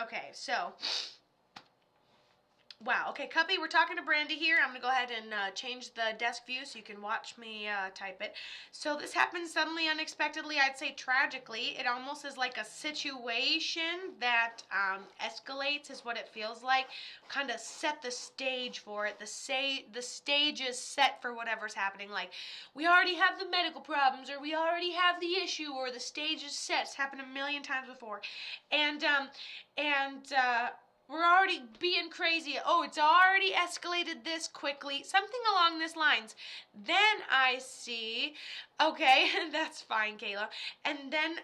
Okay, so... Wow. Okay, Cuppy, we're talking to Brandy here. I'm going to go ahead and change the desk view so you can watch me type it. So this happened suddenly, unexpectedly, I'd say tragically. It almost is like a situation that escalates is what it feels like. Kind of set the stage for it. The stage is set for whatever's happening. Like, we already have the medical problems, or we already have the issue, or the stage is set. It's happened a million times before. We're already being crazy. Oh, it's already escalated this quickly. Something along these lines. Then I see, okay, that's fine, Kayla. And then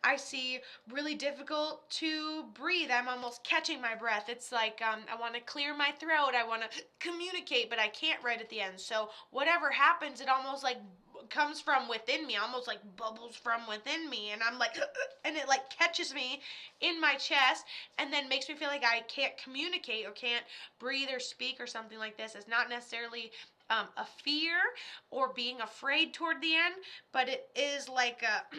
I see really difficult to breathe. I'm almost catching my breath. It's like I want to clear my throat. I want to communicate, but I can't right at the end. So whatever happens, it almost like comes from within me, almost like bubbles from within me, and I'm like, and it like catches me in my chest and then makes me feel like I can't communicate or can't breathe or speak or something like this. It's not necessarily a fear or being afraid toward the end, but it is like a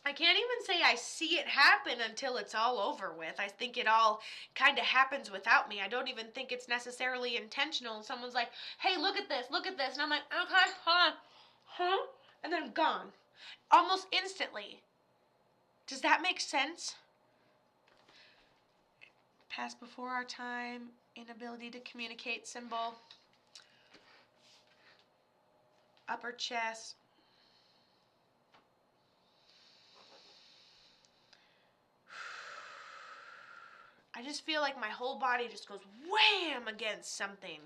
I can't even say I see it happen until it's all over with. I think it all kind of happens without me. I don't even think it's necessarily intentional. And someone's like, hey, look at this. And I'm like, okay, huh? And then gone. Almost instantly. Does that make sense? Past before our time, inability to communicate symbol. Upper chest. I just feel like my whole body just goes wham against something.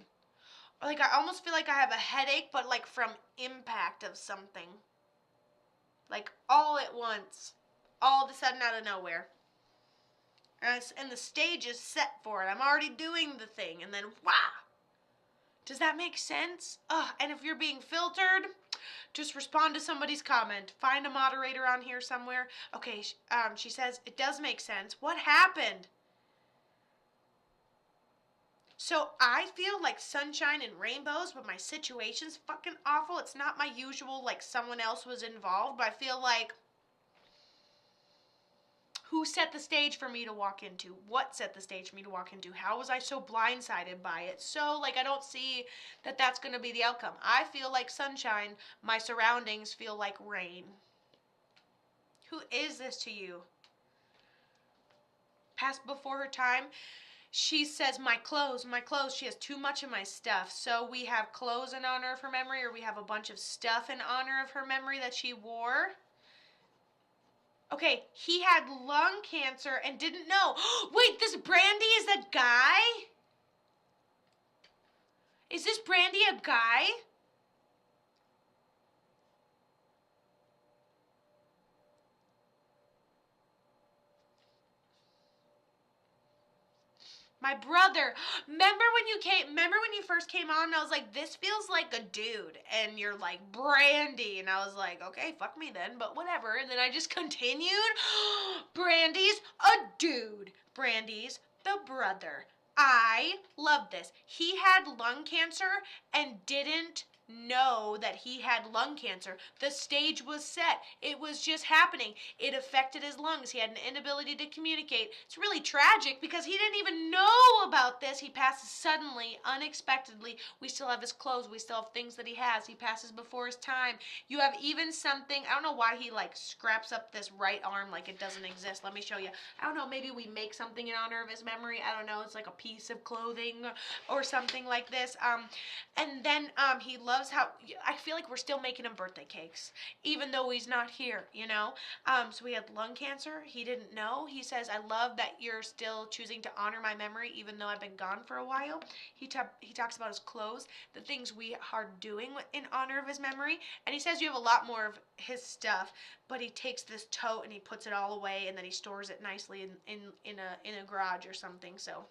Or like I almost feel like I have a headache, but like from impact of something. Like all at once. All of a sudden out of nowhere. And the stage is set for it. I'm already doing the thing. And then, wow. Does that make sense? And if you're being filtered, just respond to somebody's comment. Find a moderator on here somewhere. Okay, she says, it does make sense. What happened? So I feel like sunshine and rainbows, but my situation's fucking awful. It's not my usual, like someone else was involved, but I feel like who set the stage for me to walk into? What set the stage for me to walk into? How was I so blindsided by it? So, like, I don't see that that's going to be the outcome. I feel like sunshine. My surroundings feel like rain. Who is this to you? Past before her time. She says, my clothes. She has too much of my stuff. So we have clothes in honor of her memory, or we have a bunch of stuff in honor of her memory that she wore. Okay, he had lung cancer and didn't know. Wait, this Brandy is that guy? Is this Brandy a guy? My brother. Remember when you first came on and I was like, this feels like a dude. And you're like, Brandy. And I was like, okay, fuck me then, but whatever. And then I just continued. Brandy's a dude. Brandy's the brother. I love this. He had lung cancer and didn't know that he had lung cancer. The stage was set. It was just happening. It affected his lungs. He had an inability to communicate. It's really tragic because he didn't even know about this. He passes suddenly, unexpectedly. We still have his clothes. We still have things that he has. He passes before his time. You have even something, I don't know why he like scraps up this right arm like it doesn't exist. Let me show you. I don't know, maybe we make something in honor of his memory. I don't know. It's like a piece of clothing or something like this. And then he loves how I feel like we're still making him birthday cakes even though he's not here, you know. So he had lung cancer. He didn't know. He says, I love that you're still choosing to honor my memory even though I've been gone for a while. He talks about his clothes, the things we are doing in honor of his memory, and he says you have a lot more of his stuff, but he takes this tote and he puts it all away and then he stores it nicely in a garage or something. So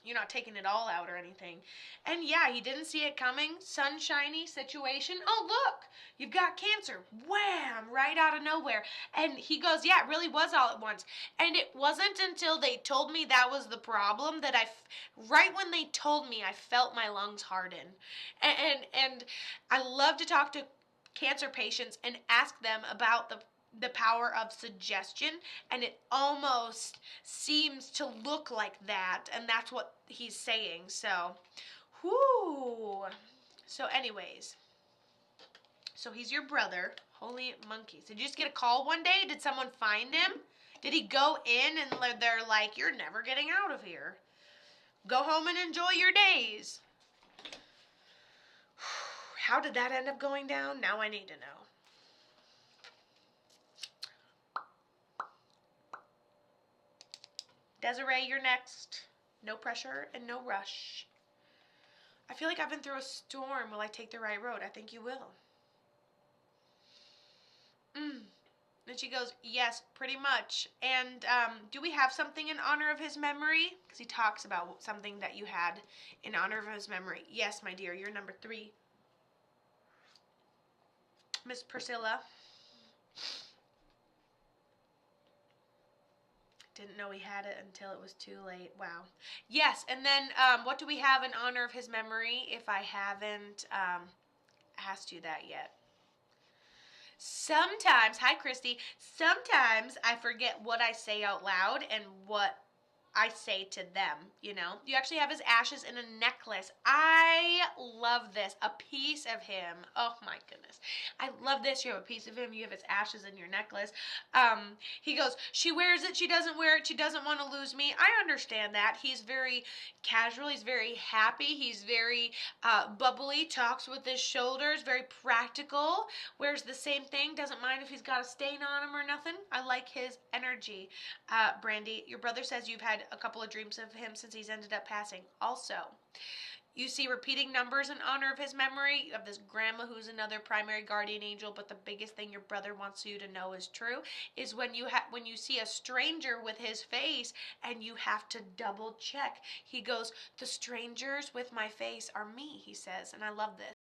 you're not taking it all out or anything. And yeah, he didn't see it coming. Sunshiny situation. Oh, look, you've got cancer. Wham, right out of nowhere. And he goes, yeah, it really was all at once. And it wasn't until they told me that was the problem that right when they told me, I felt my lungs harden. And I love to talk to cancer patients and ask them about the the power of suggestion, and it almost seems to look like that, and that's what he's saying. So, whoo. So anyways, so he's your brother. Holy monkeys. Did you just get a call one day? Did someone find him? Did he go in and they're like, you're never getting out of here. Go home and enjoy your days. How did that end up going down? Now I need to know. Desiree, you're next. No pressure and no rush. I feel like I've been through a storm. Will I take the right road? I think you will. And she goes, yes, pretty much. And do we have something in honor of his memory? Because he talks about something that you had in honor of his memory. Yes, my dear, you're number 3. Miss Priscilla. Didn't know he had it until it was too late. Wow. Yes, and then what do we have in honor of his memory if I haven't asked you that yet? Sometimes, hi Christy, sometimes I forget what I say out loud and what I say to them, you know. You actually have his ashes in a necklace. I love this. A piece of him. Oh my goodness. I love this. You have a piece of him. You have his ashes in your necklace. He goes, she wears it. She doesn't wear it. She doesn't want to lose me. I understand that. He's very casual. He's very happy. He's very bubbly. Talks with his shoulders. Very practical. Wears the same thing. Doesn't mind if he's got a stain on him or nothing. I like his energy. Brandy, your brother says you've had a couple of dreams of him since he's ended up passing. Also, you see repeating numbers in honor of his memory of this grandma who's another primary guardian angel. But the biggest thing your brother wants you to know is true is when you see a stranger with his face and you have to double check. He goes, the strangers with my face are me, he says, and I love this.